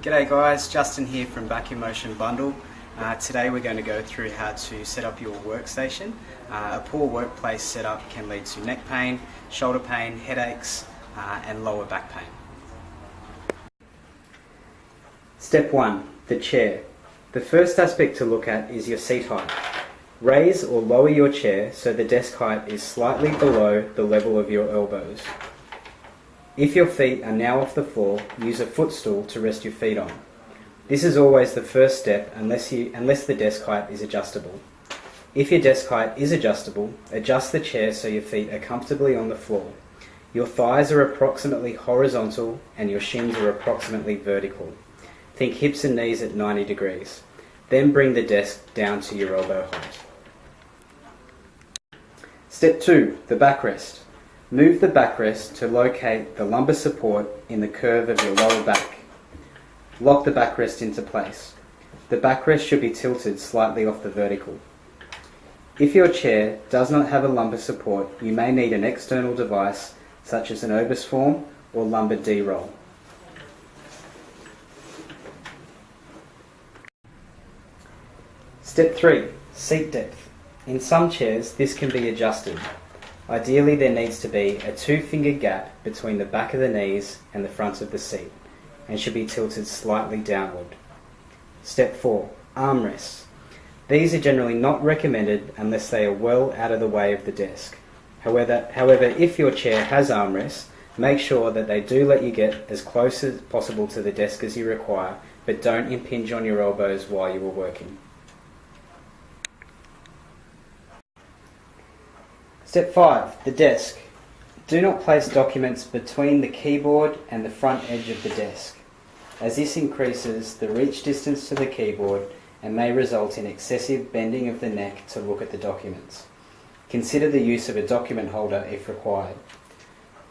G'day guys, Justin here from Bundall. Today we're going to go through how to set up your workstation. A poor workplace setup can lead to neck pain, shoulder pain, headaches and lower back pain. Step 1. The chair. The first aspect to look at is your seat height. Raise or lower your chair so the desk height is slightly below the level of your elbows. If your feet are now off the floor, use a footstool to rest your feet on. This is always the first step unless the desk height is adjustable. If your desk height is adjustable, adjust the chair so your feet are comfortably on the floor. Your thighs are approximately horizontal and your shins are approximately vertical. Think hips and knees at 90 degrees. Then bring the desk down to your elbow height. Step 2. The backrest. Move the backrest to locate the lumbar support in the curve of your lower back. Lock the backrest into place. The backrest should be tilted slightly off the vertical. If your chair does not have a lumbar support, you may need an external device such as an obus form or lumbar D-roll. Step 3. Seat depth. In some chairs, this can be adjusted. Ideally, there needs to be a 2-finger gap between the back of the knees and the front of the seat, and should be tilted slightly downward. Step 4. Armrests. These are generally not recommended unless they are well out of the way of the desk. However, if your chair has armrests, make sure that they do let you get as close as possible to the desk as you require, but don't impinge on your elbows while you are working. Step 5. The desk. Do not place documents between the keyboard and the front edge of the desk, as this increases the reach distance to the keyboard and may result in excessive bending of the neck to look at the documents. Consider the use of a document holder if required.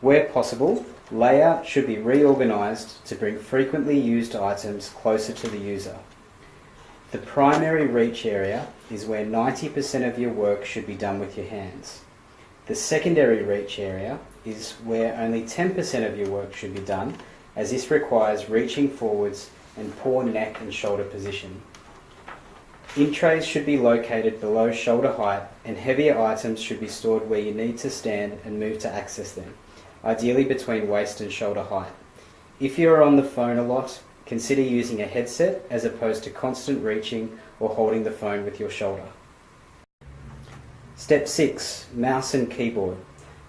Where possible, layout should be reorganised to bring frequently used items closer to the user. The primary reach area is where 90% of your work should be done with your hands. The secondary reach area is where only 10% of your work should be done, as this requires reaching forwards and poor neck and shoulder position. In trays should be located below shoulder height, and heavier items should be stored where you need to stand and move to access them, ideally between waist and shoulder height. If you are on the phone a lot, consider using a headset as opposed to constant reaching or holding the phone with your shoulder. Step 6. Mouse and keyboard.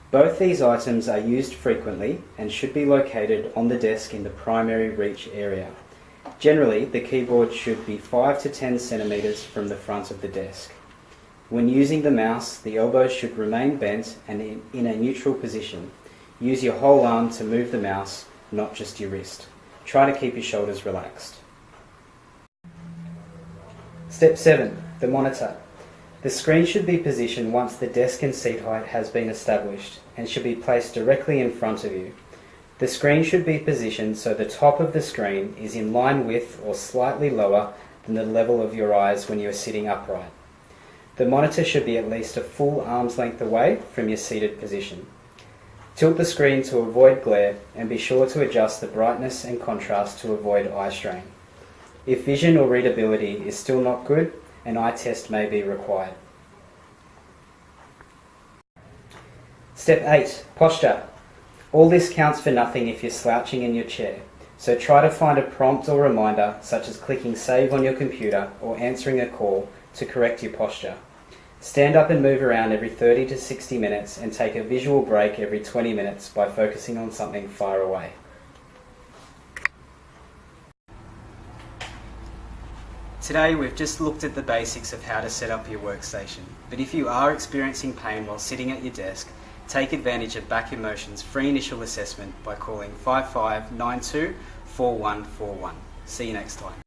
Both these items are used frequently and should be located on the desk in the primary reach area. Generally, the keyboard should be 5 to 10 centimeters from the front of the desk. When using the mouse, the elbows should remain bent and in a neutral position. Use your whole arm to move the mouse, not just your wrist. Try to keep your shoulders relaxed. Step 7. The monitor. The screen should be positioned once the desk and seat height has been established and should be placed directly in front of you. The screen should be positioned so the top of the screen is in line with or slightly lower than the level of your eyes when you are sitting upright. The monitor should be at least a full arm's length away from your seated position. Tilt the screen to avoid glare and be sure to adjust the brightness and contrast to avoid eye strain. If vision or readability is still not good, an eye test may be required. Step 8. Posture. All this counts for nothing if you're slouching in your chair, so try to find a prompt or reminder such as clicking save on your computer or answering a call to correct your posture. Stand up and move around every 30 to 60 minutes and take a visual break every 20 minutes by focusing on something far away. Today we've just looked at the basics of how to set up your workstation, but if you are experiencing pain while sitting at your desk, take advantage of Back Emotion's free initial assessment by calling 5592 4141. See you next time.